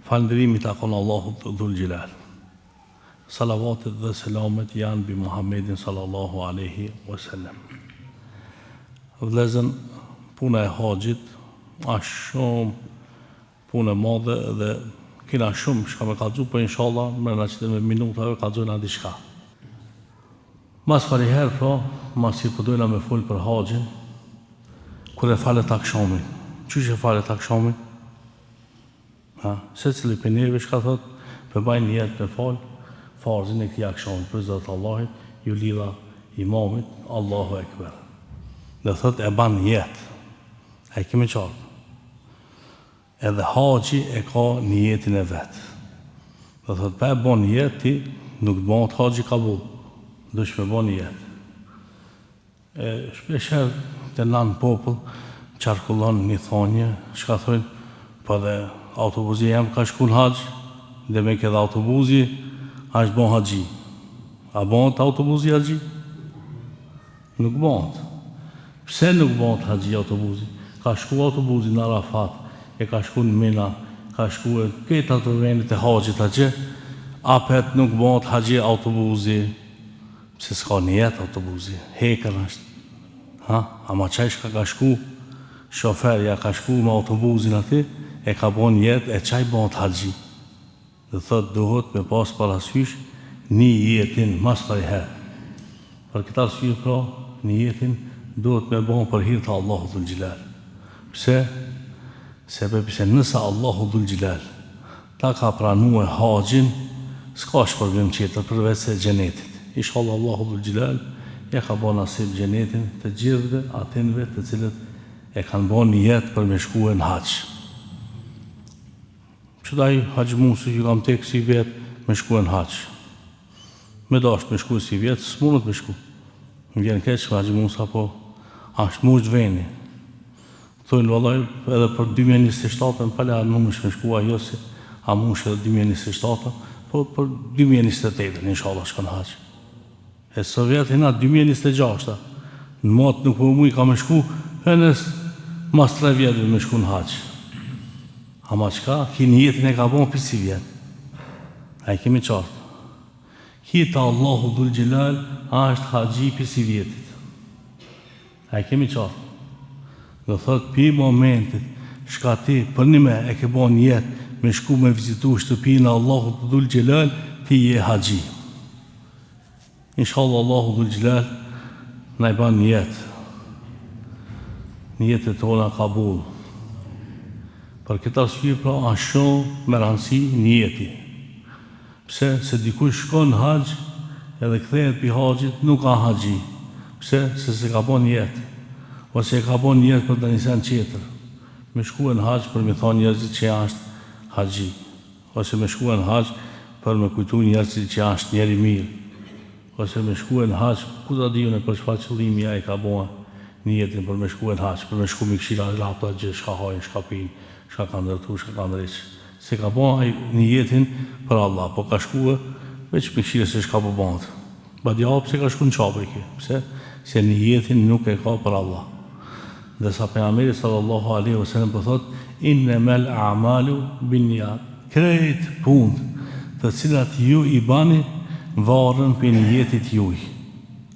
Falënderimi takon Allahut Dhul Gjelal. Salavatet dhe selamet janë bi Muhammedin sallallahu aleyhi wasallam. Vlezën, puna e haxhit është shumë punë e madhe dhe kena shumë shka me kalëzu, për inshallah me në qëtë me minutave kalëzojna diçka. Mas pariherë, pra, mas i përdojna me full për haxhin, kër e falet akshamin. Qysh e falet akshamin? Se cili për njerëve shka thot, për bajnë njetë me falë, farzin e këti akshamit, për zëtë Allahit, ju lidha imamit, Allahu Ekber. Dhe thot e ban njetë, e kemi qartë. Edhe haxhi e ka njetin e vetë. Dhe thot, pa e ban njetë ti, nuk të ban të haxhi kabul, dush me ban njetë. Shpesher të lanë popull, qarkullon një thonje, shka thojnë, për dhe autobuzi jem ka shku në haxh, dhe me këtë autobuzi, është bon haxhi. A bon të autobuzi haxhi? Nuk bon të. Pse nuk bon të haxhi autobuzi? Ka shku autobuzi në Arafat, e ka shku në Mina, ka shku e këtë ato venit e haxhit atje, apet nuk bon të haxhi autobuzi, pse s'ka njetë autobuzi, hekër është. Ama qaj shka ka shku, shoferja ka shku me autobuzin ati, e ka bon jetë, e qaj bon të haxhi. Dhe thot duhet me pas parasysh një jetin mas për i herë. Për këta arsye pra, një jetin duhet me bon për hirë të Allahu Dhul Gjelal. Pse? Sepse nësa Allahu Dhul Gjelal ta ka pranu e haxhin, s'ka shpërblim qëtër përveç se gjenetit. Inshallah Allahu Dhul Gjelal e ka bon nasib gjenetin të gjithve atinve të cilët e kanë bon një jetë për me shku e në haxh. Qëdaj Haxhi Musi që kam tek si vjetë me shku e në haxh. Me dasht me shku si vjetë, s'munët me shku. Më vjen keq që Haxhi Musa po ashtë musht veni. Thojnë vallaj edhe për 2027 në pala mësh me shku ajo si a mush edhe 2027, po për 2028 inshallah shkon haxh. E së vjetë hina 2026, në matë nuk po muj ka me shku, e nësë mas 3 vjetë me shku në haxh. Ama qka, ki një jetin e ka bon për si vjetë. A i kemi qartë. Kita Allahu Dhul Gjelal është haxhi për si vjetit. A i kemi qartë. Dhe thot, për momentit, shka ti për një me e ke bon jetë me shku me vizitu shtëpinë Allahu Dhul Gjelal, ti je haxhi. Inshallah Allahu Dhul Gjelal na i ban një jetë. Një jetë e tona kabul. Për këtë arsye pra është shumë me rëndësi një jeti. Pse? Se dikush shkon në haxh edhe kthehet pi haxhit nuk ka haxhi. Pse? Se ka bon jetë. Ose e ka bon jetë për të një sen qeter. Me shku në haxh për me thonë njerëzit që është haxhi. Ose me shku në haxh për me kujtu njerëzit që është njeri mirë. Ose me shku në haxh, ku ta dijune për çfarë qëllimi ai ka bon një jetin për me shku në haxh, për me shku me këshilla lapta gjë, shka hajnë, shka pinë. Shka ka ndërtu, shka ka ndreqë. Se ka bon një jetin për Allah, po ka shkue veç për këshire se shka po bonët. Ba djallë pëse ka shku në qabë i ke, pëse? Se një jetin nuk e ka për Allah. Dhe sa pejgamberi sallallahu alaihi wasallam për thot, innamal a'malu binniyat. Krejt punë të cilat ju i bani varën për një jetit juj.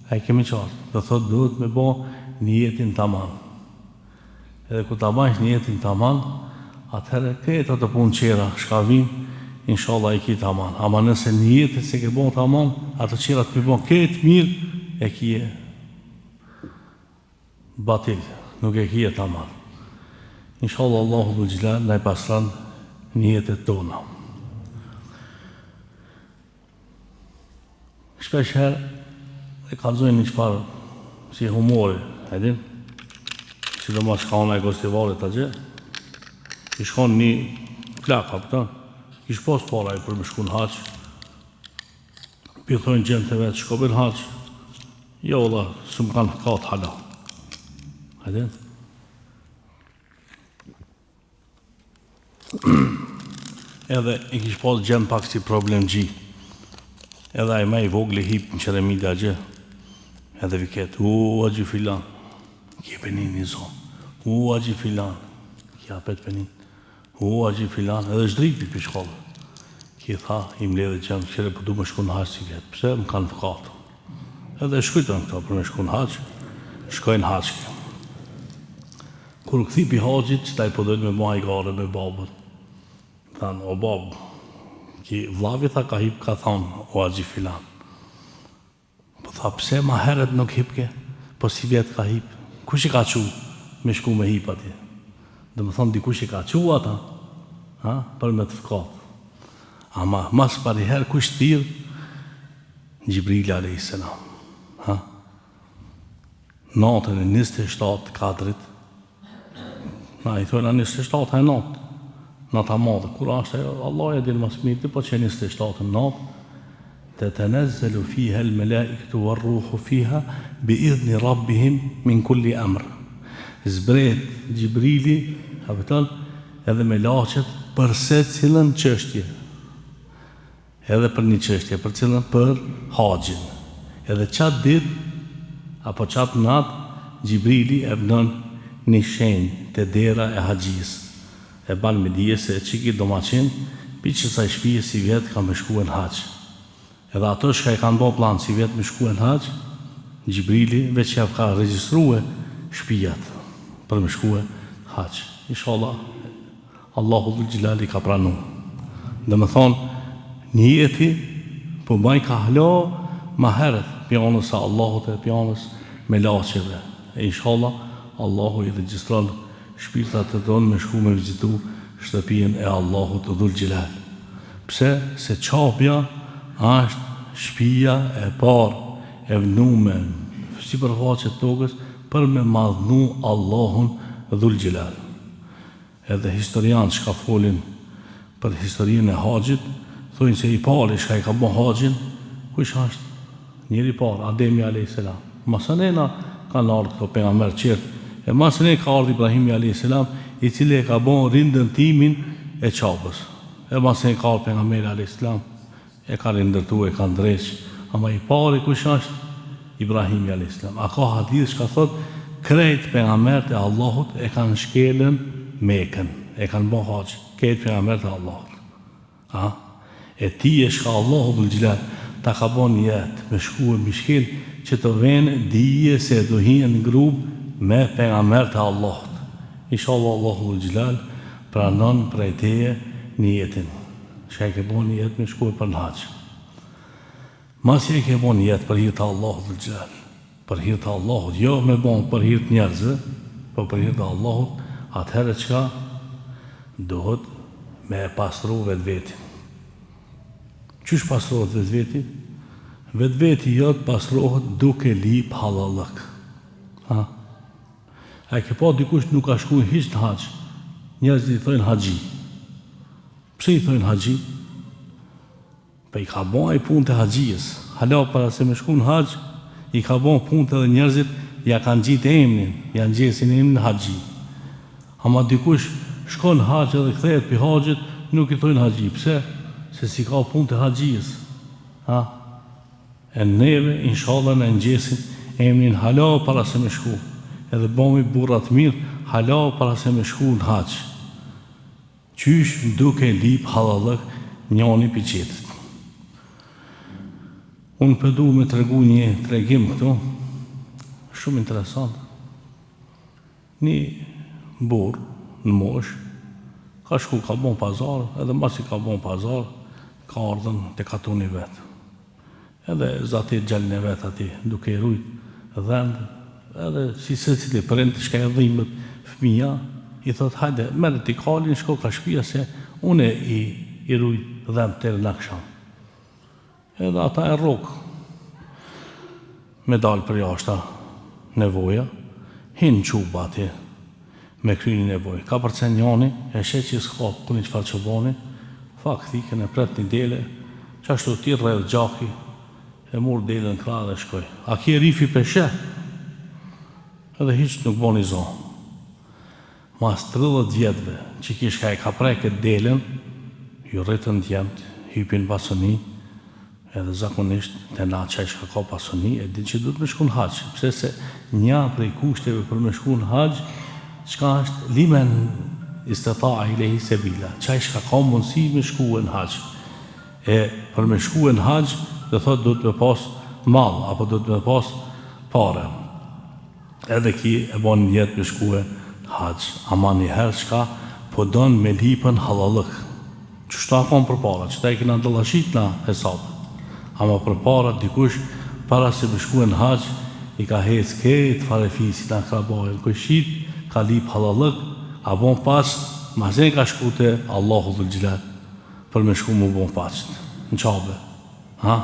A i kemi qartë, dhe thot duhet me bo një jetin taman. Edhe ku ta banjsh një jetin taman, atëherë këtë të punë qera shka vinë, inshallah i ki taman. Ama nëse një jetë se ke bon taman, atë qera të me bon këtë mirë, e kije batil, nuk e kije taman. Inshallah Allahu Dhul Gjelal na i pasran një jetët tona. Shpesh herë e kalzojnë një qëparë si humori, edhin, si do mas ka ona e gostivarit të gjë, i shkon një plaka, pëtën, i shpos para i për me shku në haxh, pithojnë gjemë të vetë, shko për haxh, jo dhe, së më kanë katë hala. Hajde? Edhe i kish pas gjemë pak si problem gji, edhe a i me i vogli hip në qeremida gjë, edhe viket, a gjë filan, kje penin një zonë, a gjë filan, kja pet penin. U agji filan, edhe shdriti për shkollë. Ki tha, i mledhe qenë, qëre për du me shku në haqë si vjetë, pse më kanë fëkatë. Edhe shkujtën këto për me shku në haqë, shkojnë haqë. Kur këthi për haqët, që ta i përdojnë me ma i gare me babët. Thanë, o babë, ki vlavi tha ka hip, ka thonë, o agji filan. Po tha, pse ma heret nuk hipke, po si vjetë ka hip. Kush i ka qu me shku me hip atje? Dhe më thonë, dikush i ka qu ata, për me të fëkatë. Ama mas pariher kush tirë, Gjibrili a.s. Natën e 27 kadrit, na i thojnë a 27 e natë, nata madhe, kur ashtë e Allah e dinë mas mirë, po që 27 e natë, të të nezzelu fiha el melaiktu wa rruhu fiha bi idhni rabbihim min kulli amr. Zbret Gjibrili, edhe me laqet për se cilën qështje. Edhe për një qështje, për cilën për haqin. Edhe qatë dit, apo qatë natë, Gjibrili e vënën një shenjë të dera e haqis. E banë me dije se qiki domaqin, pi që sa i shpije si vjetë ka me shku e në haq. Edhe ato shka i kanë bo plan si vjetë me shku e në haq, Gjibrili veç javë ka regjistruhe shpijat për me shku e në haq. Inshallah, Allahu dhul Gjilali ka pranu. Dhe me thonë, njeti, po maj ka hlo ma heret, pjanës a Allahut e pjanës me laqeve. E inshallah, Allahu i regjistron shpirtat të tonë me shku me vizitu shtëpijen e Allahut dhul Gjilal. Pse? Se qabja është shpija e parë e vënume si përfaqet tokës për me madhnu Allahun dhul Gjilal. Edhe historianë që ka folin për historinë e haqit, thujnë se i pari shka i ka bo haqin, kush është? Njëri parë, Ademi a.s. Masanena kanë ardhë këto pejgamber qertë, e masane ka ardhë Ibrahimi a.s. i cili e ka bo rindërtimin e qabës. E masane ka ardhë pejgamberi a.s. e ka rindërtu, e ka ndreq, ama i pari kush është? Ibrahimi a.s. A ka hadith shka thot, krejt pejgambert e Allahut e kanë shkelën Mekën, e kanë bo haqë, krejt pejgambert e Allahut. E ti e shka Allahu dhul Gjilal ta ka bon jetë me shku e mishkel që të venë dije se do hinë në grubë me pejgamber të Allahut. Inshallah Allahu dhul Gjilal pranon prej teje një jetin. Shka e ke bon një jetë me shku e për në haqë. Masi e ke bon një jetë për hirë të Allahu dhul Gjilal. Për hirë të Allahut, jo me bon për hirë të njerëzve, po për hirë të Allahut, atëherë qka dohet me pasru vetë vetin. Qysh pasrohet vetë veti? Vetë veti jotë pasrohet duke lip halallëk. A ke pa dikush nuk ka shku hiç në haqë, njerëzit i thojnë haxhi. Pse i thojnë haxhi? Pa i ka bon e punë të haxhijës. Hala para se me shku në haqë, i ka bon punë të dhe njerëzit ja kanë gjitë emnin, janë gjesin emnin haxhi. Ama dikush shkon në haqë edhe kthehet për haqët, nuk i thojnë haxhi. Pse? Se si ka punë të haxhijës. E neve, inshallah, në ngjesin emnin hala para se me shku. Edhe bomi burrat mirë, hala para se me shku në haqë. Qysh duke lip halallëk njani për qetët. Unë përdu me të regu një tregim këtu, shumë interesant. Një burë në mosh, ka shku, ka bon pazar, edhe masi ka bon pazar, ka ardhën të katuni vetë. Edhe zati gjallën e vetë ati, duke i rujt dhëndë, edhe si se cili përend të shka e dhimbët fëmija, i thot, hajde, merë t'i kalin, shko ka shpia se une i rujt dhëndë të në aksham. Edhe ata e rokë, me dalë për jashta nevoja, hinë quba ati, me kryni nevoj. Ka përcen njani, e shetë që s'ka këni që farë që boni, fakti, këne pret një dele, që ashtu ti rrëdhë gjaki, e murë dele në kra dhe shkoj. A kje rifi për sheh, edhe hiqë nuk boni zonë. Mas 30 vjetëve, që kishka e ka prej këtë delen, ju rritën djemët, hypin pasoni, edhe zakonisht të na qaj shka ka pasoni, e din që du të me shku në haqë, pse se një prej kushteve për me shku në haqë, qka është limen istata'a ilayhi sabila. Çaj shka ka mundësi me shkuë në haxh. E për me shkuë në haxh, do thotë do të me pas mall apo do të me pas parë. Edhe ki e bon një jetë me shkuë në haxh. Ama një herë shka po don me lipën halallëk. Qështu akon për para, që ta i kina dëllashit na hesabë. Ama për para, dikush, para se me shkuë në haxh, i ka hec këtë farefisit në krabajën, këshit, ka lip halallëk, a bon pas, ma zen ka shku të Allahu dhul Gjilat, për me shku mu bon pas, në qabe. Ha?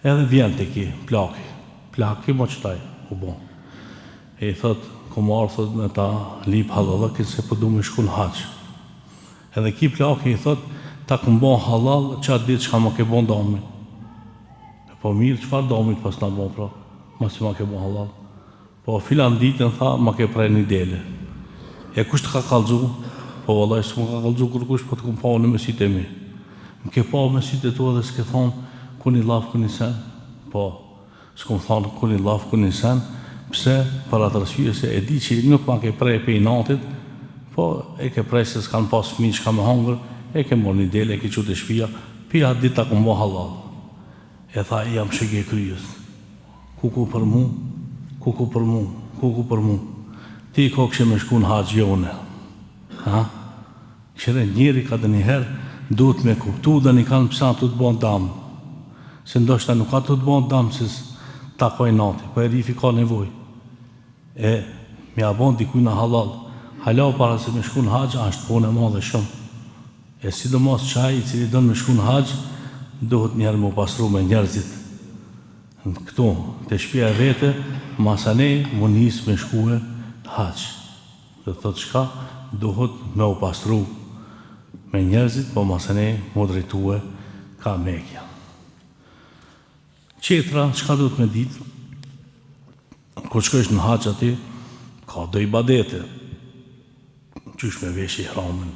Edhe vjen të ki, plaki mo qëtaj, u bon. E i thot, komar thot me ta lip halallëkin se për du me shku në haxh. Edhe ki plaki i thot, ta këm bon halal, qatë ditë që ka më ke bon dami. Po mirë, qëfar damit pas në bon pra? Ma si ma ke bon halal. Po filan ditën tha, ma ke prej një dele. E kush të ka kalzu? Po vëllaj, së më ka kalzu kërkush, po të këm pa në mesit e mi. Më ke pa mesit e tu edhe s'ke thonë, ku një laf, ku një sen? Po, s'kom thonë, ku një laf, ku një sen? Pse, për atë rësye se e di që nuk ma ke prej pe i natit, po e ke prej se s'kanë pas fëmijë që ka me hangër, e ke mor një dele, e ke qute shpia, pia dit ta këm bo halal. E tha, jam shëgje kryës. Kuku për mu, kuku për mu, kuku për mu. Ti ko kështë me shku në haxh jone. Ha? Qëre njeri ka dhe njëherë, duhet me kuptu dhe një kanë pësa të të bon damë. Se ndoshta nuk ka të të bon damë, se takoj nati, po e rifi ka nevoj. E me abon dikuj në halal. Hala para se me shku në haxh, është punë e madhe shumë. E sidomos qaj i cili donë me shku në haxh, duhet njerë më pasru me njerëzit. Këtu, të shpia e vete, masane më njësë me shkuë në haxh. Dhe thot shka, duhet me u pasru me njerëzit, po masane më drejtue ka Mekja. Qetra, shka duhet me ditë, kur shkojsh në haxh ati, ka do ibadete. Qysh me vesh i hramin,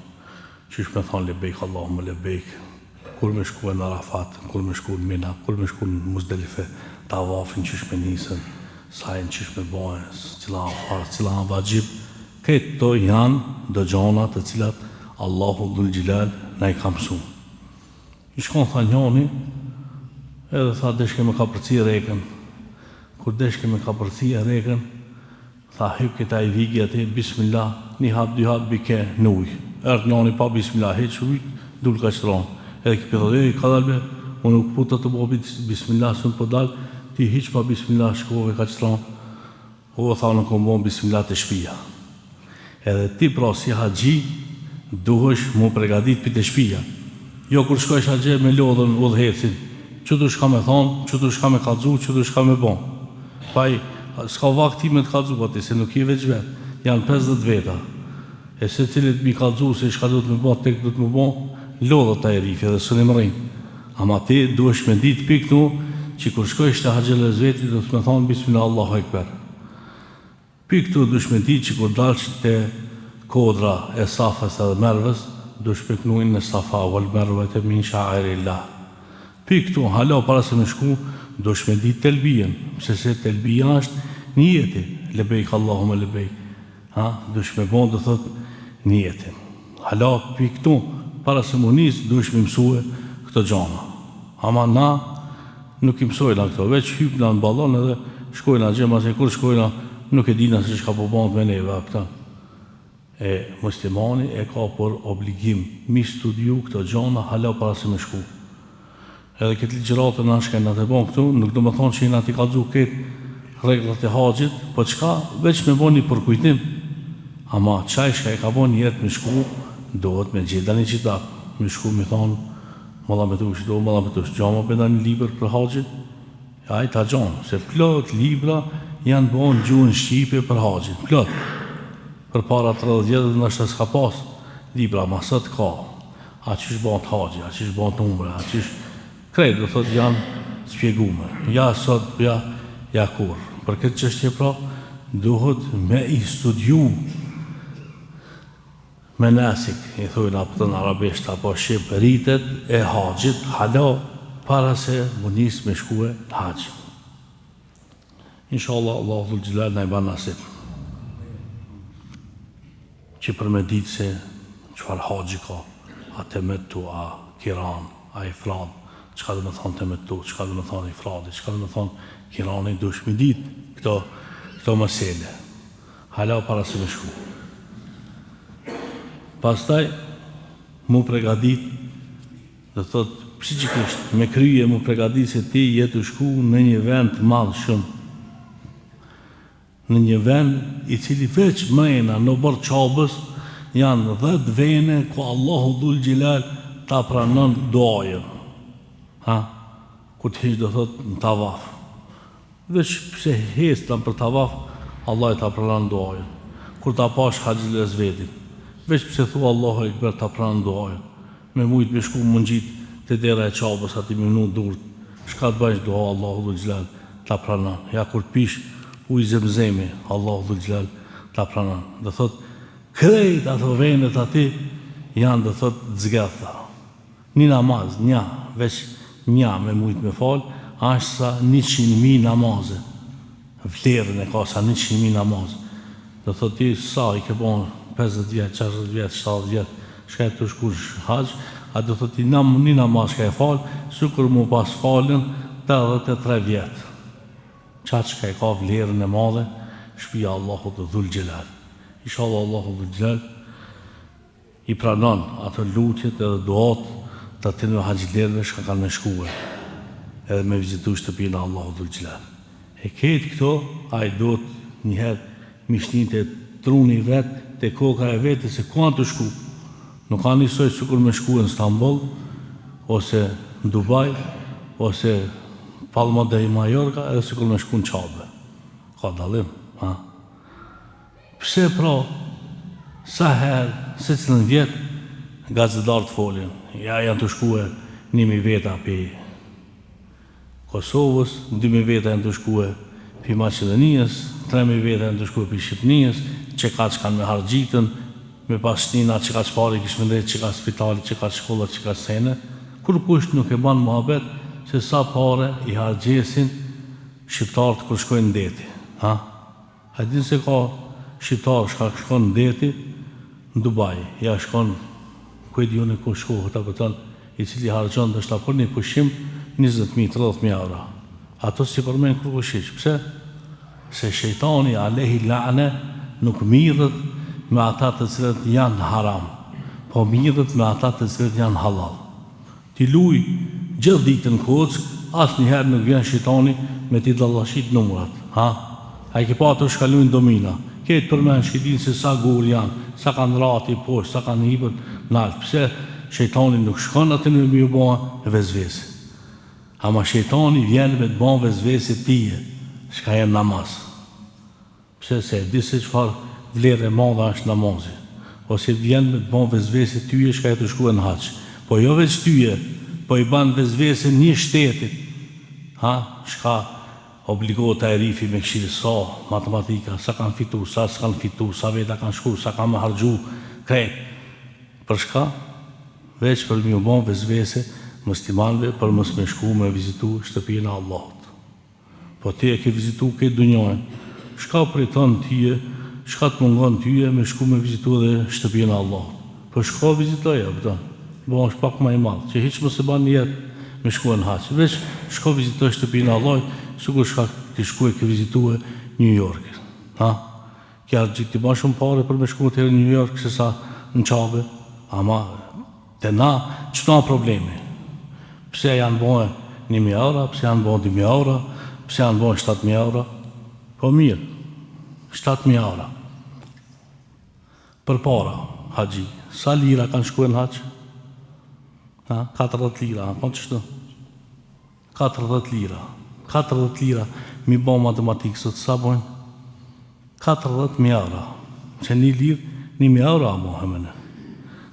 qysh me thonë lebejk, Allahumme lebejk, kur me shku në Arafat, kur me shku në Mina, kur me shku në Muzdelife, tavafin qysh me nisën, sajnë qysh me bojën, cila në farë, cila në vajgjib. Këtë to janë dëgjona të cilat Allahu dhul Gjilal na i ka mësu. I shkon tha njoni, edhe tha deshke me ka përci reken. Kur deshke me ka përci reken, tha hyp këta i vigi ati, bismillah, një hap, dy hap, bike në ujë. Ertë njani pa bismillah, heq ujë, dulë ka qëtronë. Edhe ki pëtët, ka dalbe, unë nuk puta të bobi bismillah, së në për dalë, ti hiq pa bismillah, shkove ka qëtronë. O, tha në kom bon bismillah të shpia. Edhe ti pra si haxhi, duhesh mu pregadit për të shpia. Jo, kur shkojsh haxhe me lodhën udhëhecin, që du shka me thonë, që du shka me kalzu, që du shka me bon. Paj, s'ka vakti me të kalzu ati, se nuk i veç vetë. Janë 50 veta. E se cilit mi kalzu se shka du të me bo, tek du të me bo, lodhët ta e rifi dhe së në mërin. Ama ti duhesh me ditë piktu, që kur shkojsh të haxhele zveti, du të me thonë, bismillah, Allahu Ekber. Piktu duhesh me ditë që kur dalsh të kodra e safës edhe mervës, duhesh piknuin në safa, wal merve të min sha'airillah. Piktu, hala para se me shku, duhesh me ditë telbijen, se telbija është njeti, lebejk, Allahume lebejk. Duhesh me bon dhe thot njetin. Hala piktu, para se mu njës, duhesh me mësue këto gjana. Ama na nuk i mësojna këto, veç hypna në balon edhe shkojna gjema, se kur shkojna nuk e dina se shka po band me neve këta. E muslimani e ka për obligim mi studiu këto gjana hala para se me shku. Edhe këtë ligjëratë në ashke në të bon këtu, nuk do me thonë që i nga ti ka dzu këtë reglat e haxhit, po qka veç me bon një përkujtim. Ama qaj shka e ka bon një jetë me shku, dohet me gjitha një qitak. Me shku me thonë, mëlla me tush, do mëlla me tush, gjama përda një liber për haxhit, ja i ta gjanë, se plot libra janë bon gjuhën Shqipe për haxhit, plot. Për para 30 vjetë dhe nështë s'ka pas libra, ma sot ka. A qish bon të haxhit, a qish bon të umre, a qish... Krejt, do thot, janë spjegume. Ja sot, ja kur. Për këtë çështje pra, duhet me i studiu menasik, i thujnë apëtën arabisht, apo shqip, rritet e haxhit, hala, para se më njësë me shkue në haxh. Inshallah, Allahu dhul Gjelal në i ban nasib. që për me ditë se qëfar haxhi ka, a temetu, a kiran, a ifrad, çka do me thonë temetu, çka do me thonë ifradi, çka do me thonë kirani, dush me ditë këto mesele. Hala para se me shku. Pastaj, mu pregadit, dhe thot, psikikisht, me kryje mu pregadit se ti jetu shku në një vend madhë shumë. Në një vend i cili veç mrena në bërë qabës janë 10 vene ku Allahu Dhul Gjelal ta pranon duajën. Ku të hish do thot në tavaf. Veç pse hestan për tavaf, Allah ta pranon duajën. Kur ta pash haxhil ezvetin, veç pse thua Allahu Ekber ta pranon duajën. Me mujt me shku mungjit të dera e qabës ati minut durët. Shka të bajsh dua Allahu Dhul Gjelal ta pranon. Ja kur të pish uj zemzemi, Allahu Dhul Gjelal ta pranon. Dhe thot, krejt ato venet ati janë dhe thot zgetha. Një namaz, veç një me mujt me fal, ashtë sa 100.000 namaze. Vlerën e ka sa 100.000 namaze. Dhe thot ti sa i ke bon 50 vjetë, 60 vjetë, 70 vjetë, shka e të shkush haqë, a dhe thot ti një namaz shka e fal, sukur mu pas falën 83 vjetë. Qatë shka e ka vlerën e madhe, shpia Allahu të Dhul Gjelal. Inshallah Allahu Dhul Gjelal i pranon ato lutjet edhe duat të atinve haxhilerve shka kanë me shkuve edhe me vizitu shtëpinë Allahu Dhul Gjelal. E ketë këto, a i do të njëherë mishnit e truni vetë të koka e vetë se ku anë të shku. Nuk ka njësoj sukur me shku në Istanbul, ose në Dubai, ose Palma de Majorka, edhe sukur me shku në Qabe. Ka dalim, Pse pra, sa herë, se cilën vjetë, gazetarët folin, janë të shkue 1.000 veta për Kosovës, 2.000 veta janë të shkue për Maqedonijës, 3.000 veta janë të shkue për Shqipnijës, që ka që kanë me hargjitën, me pas shnina që ka që pari kishme ndrejt, që ka spitali, që ka shkollat, që ka sene, kur kusht nuk e banë muhabet, se sa pare i hargjesin shqiptarët kër shkojnë ndeti. Hajtin se ka shqiptarë shka shkojnë ndeti në Dubai, ja shkojnë kujt ju në ku shkohët apo tënë, i cili hargjon dhe shtapur një pushim 20.000-30.000 euro. Ato si përmen kër kushish. Pse? Se shejtani alehi la'ne nuk mirët me ata të cilët janë haram, po mirët me ata të cilët janë halal. Ti luj gjithë ditën kock, asë njëherë nuk vjen shejtani me ti dallashit numrat. A i ke pa të shkallujnë domina. Ketë përmen shkitin se sa gur janë, sa kanë rati poshtë, sa kanë hipët naltë. Pse shejtani nuk shkon atë në mjë bëha vezvesi. Ama shejtani vjen me të bëha vezvesi tije, shka jenë namaz. Pse se disë qëfar vlerë e madha është namazi. Ose vjen me të bëha vezvesi tyje, shka jetë të shkue në haqë. Po jo veç tyje, po i banë vezvesi një shtetit. Shka obligohet a erifi me këshirë sa matematika, sa kanë fitu, sa s'kanë fitu, sa veta kanë shku, sa kanë me hargju, krejt. Për shka? Veç për mjë bon vezvese muslimanve për mës me shku me vizitu shtëpinë Allahut. Po ti e ke vizitu këtë dunjojnë, shka për i tonë tyje, shka të mungon tyje me shku me vizitu dhe shtëpinë Allahut. Po shka vizitoja, bon është pak ma i madhë, që hiqë mëse ban jetë me shku e në haqë. Veç shka vizitoj shtëpinë Allahut, sukur shka të shku e ke vizitu e New York. Kja gjithi ma shumë pare për me shku të herë New York se sa në Qabe. Ama të na, që na problemi? Pse janë bojë 1.000 euro, pse janë bojë 2.000 euro, pse janë bojë 7.000 euro? Po mirë, 7.000 euro. Për para, haxhi, sa lira kanë shku e në haqë? 40 lira, po të shtu? 40 lira. 40 lira, mi bo matematikë sot, sa bojnë? 40.000 euro. Që 1 lirë, 1.000 euro a Muhammene.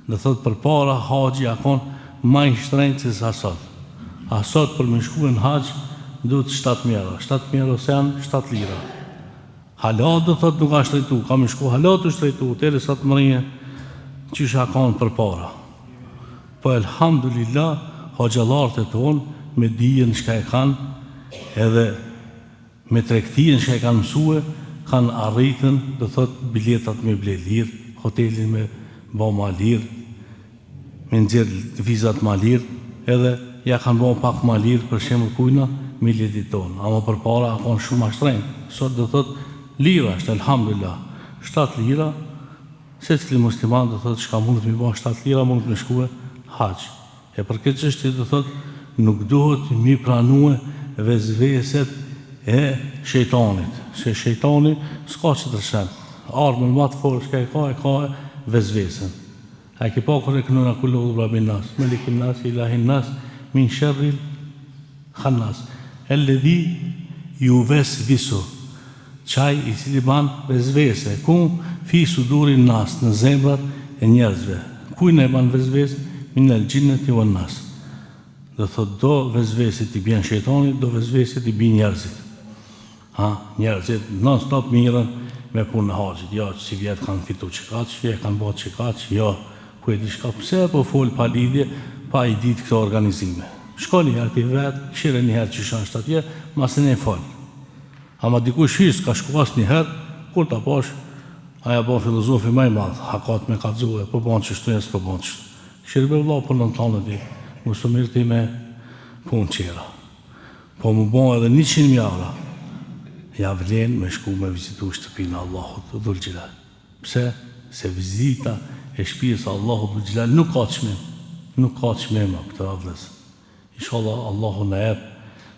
Dhe thot për para, haxhi akon ma i shtrejnë se sa sot. A sot për me shku në haxhi, duhet 7.000 euro. 7.000 euro se janë 7 lira. Halat dhe thot nuk a shtrejtu, ka me shku halat të shtrejtu, tere sa të mërinje, që shë akon për para. Po elhamdulillah, hoxhallarët e tonë, me dijen shka e kanë, edhe me tregtijen që e kanë mësue, kanë arritën, dhe thot, biletat me ble lirë, hotelin me bo ma lirë, me nxjerr vizat ma lirë, edhe ja kanë bo pak ma lirë për shembull kujna miljetit tonë. Ama për para kanë shumë ma shtrenjtë. Sot do thot lira është, elhamdulillah, 7 lira, se cili musliman do thot çka mund të mi bo 7 lira mund të me shkue haq. E për këtë çështje do thot nuk duhet mi pranue vezveset e shejtanit, se shejtani s'ka që të rëshen. Armën ma të forë shka e ka vezvesen. A ki pa kërë e kënuna kullu u rabin nas, melikin nas, ilahin nas, min shërril khannas. E ledhi ju vesvisu, qaj i cili ban vezvese, ku fi sudurin nas në zemrat e njerëzve. Kujnë e ban vezvese, min el gjinnet i vën nas. Dhe thot do vezvesit i bjen shejtanit, do vezvesit i bjen njerëzit. Njerëzit non-stop mirën me punë në haqit. Jo, që si vjetë kanë fitu qikaq, je kanë bot qikaq, jo, ku e di shka pëse, po folë pa lidhje, pa i ditë këto organizime. Shko një herë t'i vetë, këshire një herë që shanë shtatje, masë ne folë. Ama diku shis, ka shku as një herë, kur t'a posh, aja bon filozofi maj madhë, hakat me kadzue, po bon qështu, jes po bon qështu. Këshire be vla për në tonë di, musë mirë ti me punë qera. Po mu bon edhe 100.000 euro. Ja vlen me shku me vizitu shtëpinë Allahut dhul xhelal. Pse? Se vizita e shtëpisë Allahut dhul xhelal nuk ka çmim. Nuk ka çmim këtë avlës. Inshallah Allahu na jep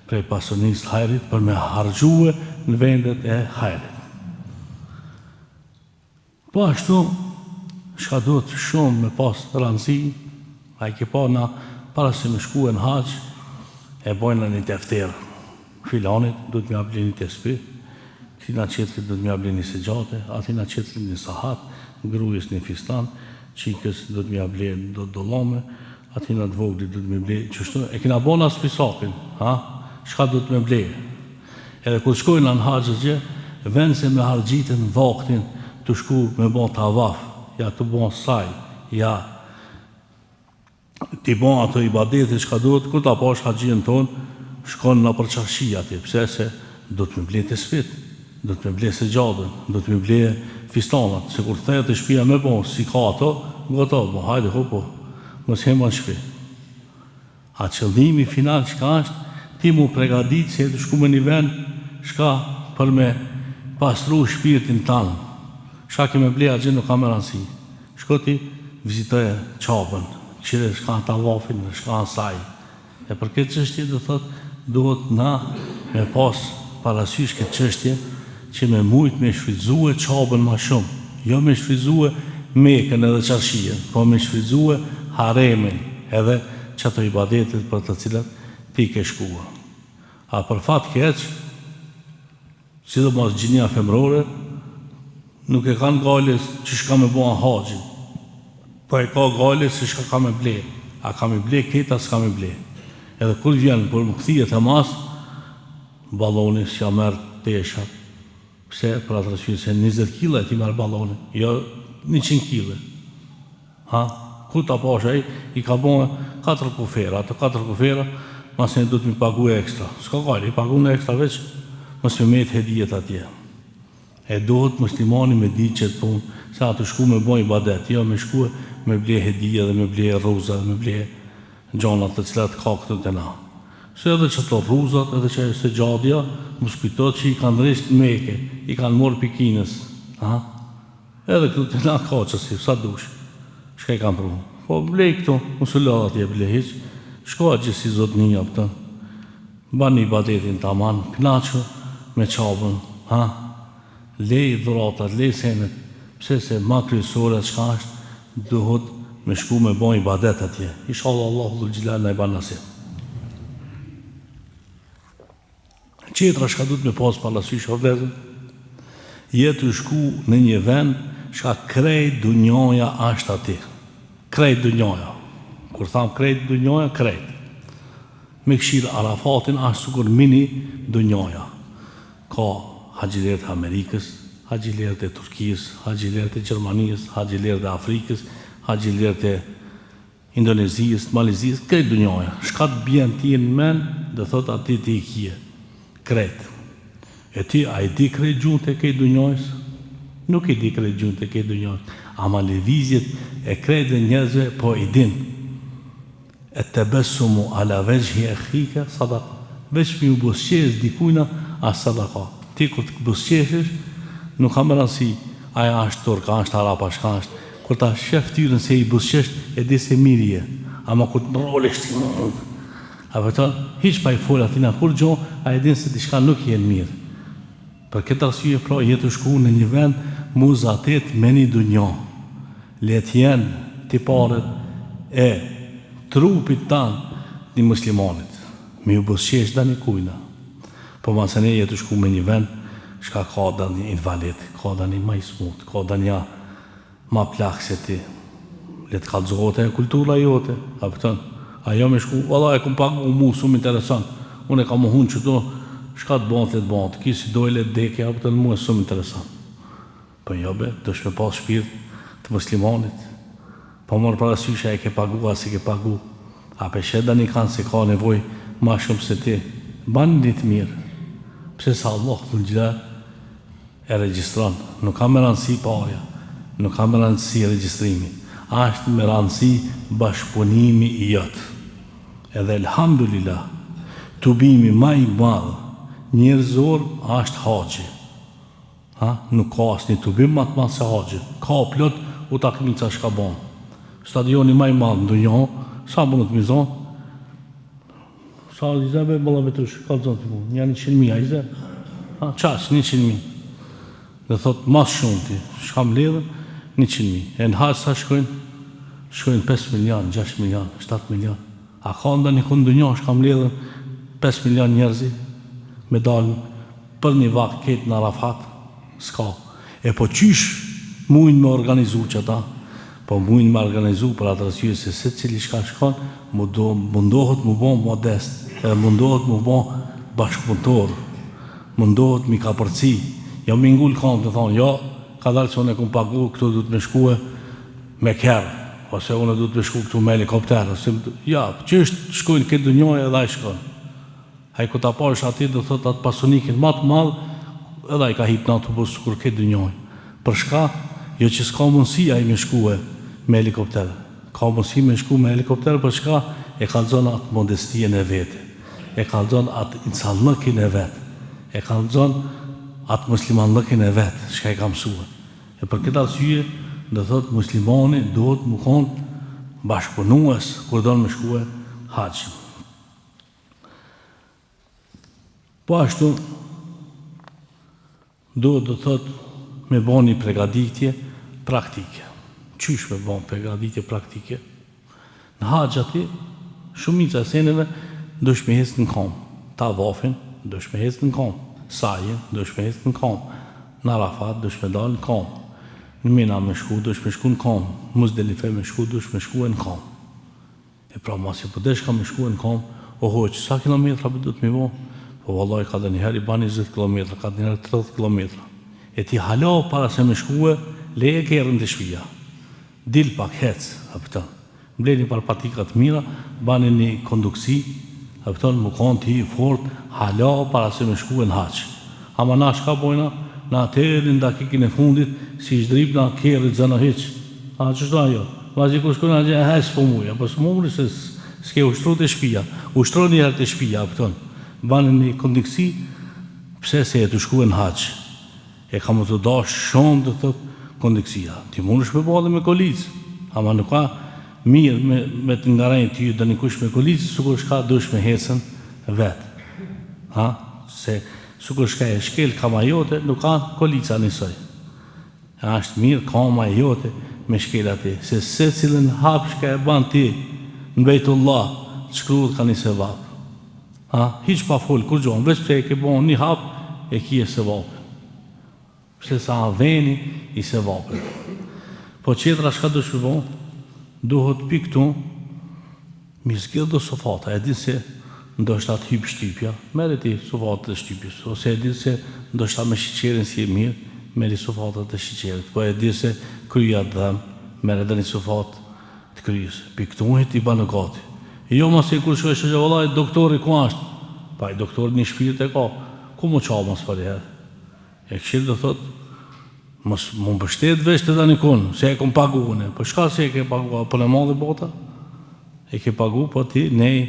prej pasionisë hajrit për me harxhue në vendet e hajrit. Po ashtu, shka duhet shumë me pas rëndësi, a i ke pa na para se me shku në haq, e bojnë një tefterë. Filanit du të mja blini të spi, këtina qetrit du të mja blini se gjate, atina qetrit një sahat, grujës një fistan, qikës du të mja blini do dolome, atina të vogli du të mja blini, qështu, e kina bona së pisakin, shka du të me blini. Edhe kur shkojnë në haqës gjë, vend se me hargjitën vaktin të shku me bon të avaf, ja të bon saj, ja t'i bon ato i badetit shka duhet, kur t'a pash haqjën tonë, shkon në për qarshia ti, pëse se do të me ble të spit, do të me ble se gjadën, do të me ble fistanat, se kur thejët e shpia me bon, si ka ato, goto, bo, hajde, hopo, mos hema në shpi. A qëllimi final qka është, ti mu pregadit se të shku me një vend, shka për me pastru shpirtin tanë, shka ki me ble a gjithë nuk ka me ransi. Shko ti vizitoje qabën, qire shka në tavafin, shka në saj. E për këtë qështje do thotë, duhet na me pas parasysh këtë qështje që me mujt me shfrytëzue qabën ma shumë. Jo me shfrytëzue Mekën edhe qarshien, po me shfrytëzue haremin edhe qëto ibadetit për të cilat ti ke shkua. A për fat keq, sidomos gjinia femrore, nuk e kanë gales që shka me bua haqin, po e ka gales që shka ka me ble. A ka me ble këta, s'ka me ble. Edhe kur vjen, kur më këthijet e mas, baloni s'ja merë teshat. Pse, për atë rësujnë se 20 kila e ti merë baloni, jo 100 kila. Kur ta pasha i ka bojë 4 kufera, ato 4 kufera, mas e du të mi pagu e ekstra. S'ka gajli, i pagu në ekstra veç, mos me metë hedijet atje. E dohet muslimani me di që të punë, se atë shku me bojë ibadet, jo me shku me ble hedije dhe me ble roza dhe me ble gjonat të cilat ka këtë të na. Se edhe që të ruzat, edhe që se gjadja, më shpitot që i kanë rrisht Meke, i kanë morë pikinës. Edhe këtë të na ka qësi, sa dush, shka i kanë pru. Po blej këtu, musullat je blej hiq, shkoa gjithë si zotninja pëtë, ban një badetin të aman, knaqë me qabën, lej dhuratat, lej senet, pse se ma kryesore qka është, duhet me shku me bojnë i badet atje. Inshallah Allahu dhul xhelal na i ban nasib. Qetra shka du të me pas parasysh o vlezën, jetë u shku në një vend shka krejt dunjoja ashtë ati. Krejt dunjoja. Kur tham krejt dunjoja, krejt. Me këshirë Arafatin ashtë sukur mini dunjoja. Ka haqileret e Amerikës, haqileret e Turkijës, haqileret e Gjermanijës, haqileret e Afrikës, haqileret e Indonezijës, Malizijës, krejt dunjoja. Shka të bjen ti në men, dhe thot ati ti i kje. Krejt. E ti, a i di krejt gjunë të kejt dunjojës? Nuk i di krejt gjunë të kejt dunjojës. ama lëvizjet e krejtë njerëzve po i din. E të besumu ala vejhi e khike sadaka. Veç mi u busqesh dikujna a sadaka. Ti kur të busqeshesh, nuk ka më rëndësi, aja është turk, a është arab, a është. Kur ta shef tyrën se i busqesh, e di se mirje. Ama kur të mërolesht, a vëta, hiq pa i folë atina kur gjo, a e din se diçka nuk jenë mirë. Për këtë arsye, pra, jetë shku në një vend mu zatet me një dunjo. Let jenë tiparet e trupit tanë një muslimanit. Mi u busqesh da një kujna. Po masë ne jetë shku me një vend, shka ka da një invalid, ka da një ma i smut, ka da një ma plak se ti. Letë kalzote e kultura jote, a pëtën, ajo me shku, valla e kum pak mu shumë interesant, unë e ka më hunë që do, shka të bëndë, të bëndë, kisi dojle të deke, a pëtën mu e shumë interesant. Po jo be, dëshme pas shpirt të muslimanit, po mërë parasysha e ke pagu, a si ke pagu, a pe sheda një kanë se ka nevoj ma shumë se ti, banë një të mirë, pse sa Allah të gjitha e registron, nuk ka me rëndësi parja, nuk ka me rëndësi registrimi, ashtë me rëndësi bashkëpunimi i jëtë. Edhe elhamdulillah, tubimi ma i madhë, njerëzor ashtë haqi. Nuk ka asë një tubim ma të madhë se haqi. Ka plot u takmica shka banë. Stadioni ma i madhë në dunjo, sa më të mizon? Sa izebe bëlla vetrush, ka të zonë të mu, një 100.000, a izebe? Qas, 100.000. Dhe thotë, mas shumë ti, shka më ledhen, 100.000. E në haqë sa shkojnë? Shkojnë 5 milion, 6 milion, 7 milion. A ka nda një këndë një, shka më ledhen 5 milion njerëzi me dalën për një vakë ketë në Arafat? Ska. E po qysh mujnë me organizu që ta? Po mujnë me organizu për atë arsye se se cili shka shkon, mundohet mu bon modest, edhe mundohet mu bon bashkëpunëtor, mundohet mi ka përci. Jo mi ngull kanë të thonë, jo, ka dalë që unë e kumë pagu, këtu du të me shkue me kerë, ose unë du të me shku këtu me helikopter, ja, që është shkujnë këtë dënjoj edhe a i shkojnë. A i ku ta parësh ati dhe thot atë pasonikin matë madhë, edhe a i ka hip në autobus kur këtë dënjoj. Për shka, jo që s'ka mundësi a i me shkue me helikopter. Ka mundësi me shku me helikopter, për shka e ka zonë atë modestien e vete, e ka zonë atë insanlëkin e vetë, e ka zonë atë muslimanlëkin e vetë, shka e ka mësue. E për këtë arsye, dhe thotë muslimani duhet më konë bashkëpunues kur do në me shkue haqë. Po ashtu, duhet dhe thotë me bo një pregaditje praktike. Qysh me bo një pregaditje praktike? Në haqë ati, shumica e seneve dush me hesë në kom. Ta vafin, dush me hesë në kom. Sajin, dush me hesë në kom. Në Arafat, dush me dalë në kom. Në Mina me shku, dush me shku në kom. Muzdelife me shku, dush me shku në kom. E pra masi po desh ka me shku në kom, o hoqë, sa kilometra për du të mi bo? Po vallaj, ka dhe njëherë i ban 20 kilometra, ka dhe njëherë 30 kilometra. E ti halo para se me shku leje kërën të shpija. Dil pak hec, apëton. Mbleni par patikat mira, bani një konduksi, apëton, më konë ti fort, halo para se me shku në haqë. Ama na shka bojna, na terin da kikin e fundit, si shdrip na kërët zëna heqë. A, qështu ajo? Vazi kur shkona gje, hes po muja, po së mumri se s'ke ushtru të shpija. Ushtru njëherë të shpija, apëton. Bani një konduksi, pse se e të shku në haqë. E ka më të dash shumë të thot kondiksia. Ti mund është me bëllë me kolicë, ama nuk ka mirë me të ngarajnë ty dhe një kush me kolicë, sukur shka dush me hecën vetë. Se sukur shka e shkel kama jote, nuk ka kolica njësoj. E ashtë mirë kama jote me shkel ati, se cilën hap shka e ban ti në Bejtullah, të shkruhet ka një sevap. Hiq pa folë, kur gjohën, veç pëse e ke bon një hap, e kje sevapë. Pse sa veni i se vapër. Po qetra shka do shpërbon, duhet pi këtu, mi zgjellë do sofata, e di se ndoshta të hypë shtypja, mere ti sofatët e shtypjës, ose e di se ndoshta me shiqerin si e mirë, meri sofatët e shiqerit, po e di se kryja të dhem, mere dhe një sofatë të kryjës, pi këtu e ti banë gati. Jo mas e kur shkoj shë vëllaj, doktori ku ashtë, pa i doktori një shpirt e ka, ku më qa mas për herë. E këshirë dhe thot, Mos më mbështet veç të danikun, se e kom pagu une. Po shka se e ke pagu, për në madhe bota? E ke pagu, po ti nej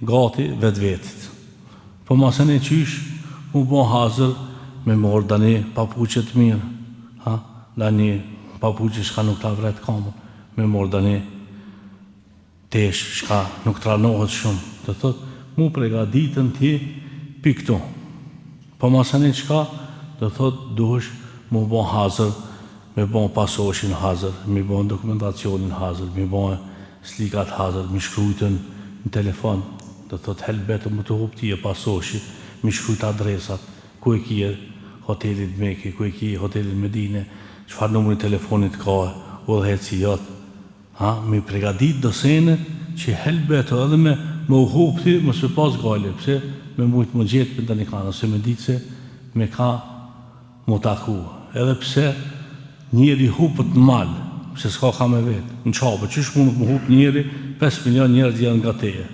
gati vetë vetit. Po masën e qysh, mu bo hazër me morë dani papuqet mirë. Dani papuqet shka nuk ta vret kamën. Me morë dani tesh shka nuk tranohet shumë. Të thot, mu pregaditën ti pi këtu. Po masën e qka, të thot, duhesh mu bo hazër, me bo pasoshin hazër, me bo dokumentacionin hazër, me bo slikat hazër, me shkrujtën në telefon, të thot helbetë më të hupti e pasoshi, me shkrujt adresat, ku e kje hotelit Meki, ku e kje hotelit Medine, qëfar numëri telefonit ka, udhëheci jotë, me pregadit dosene që helbetë edhe me u hupti, më së pas gale, pse me mujtë më gjetë për danikana, se me ditë se me ka mu taku, edhe pse njeri hupët në malë, pse s'ka ka me vetë, në qabë, qësh mund më hupë njeri, 5 milion njerët janë nga teje.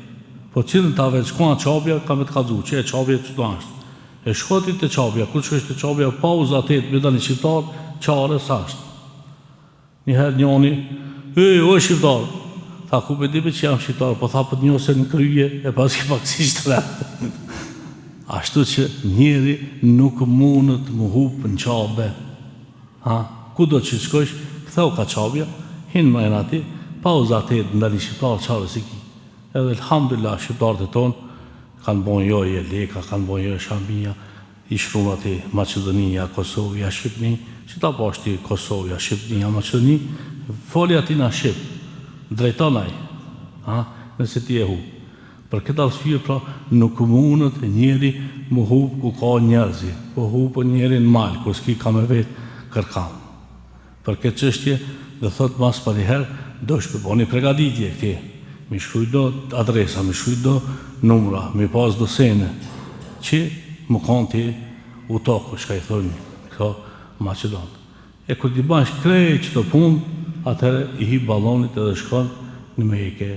Po cilën ta vetë, shkua në qabja, ka me të kazu, që e qabja që të ashtë. E shkotit të qabja, kur që është të qabja, pauza atet, me da një shqiptar, qare s'ashtë. Njëherë njoni, o shqiptar, tha ku për dipe që jam shqiptar, po tha për njose në kryje, e pas ki pak si shtre. Ashtu që njeri nuk mundët më hupë në qabe. Ku do që shkojsh, këtheu ka qabja, hinë më e ati, pauza atet nda një shqiptar qare si ki. Edhe alhamdulillah shqiptarët e tonë kanë bon jo e Leka, kanë bon jo e Shambia, i shrumat e Macedonia, Kosovia, Shqipni, që ta pashti Kosovia, Shqipnia, Macedoni, foli ati na Shqip, drejtonaj, nëse ti e hu. Për këtë arsye pra nuk mundët njeri më hupë ku ka njerëzi, po hupë njeri në malë, kur s'ki ka me vetë kërkam. Për këtë qështje, dhe thot mas për njëherë, do shpëponi pregaditje këti. Mi shkruj do adresa, mi shkruj do numra, mi pas do sene, që më kanë ti u tokë, shka i thojnë, këto Macedonë. E kur t'i bash krej që të punë, atëherë i hi balonit edhe shkon në Mekë.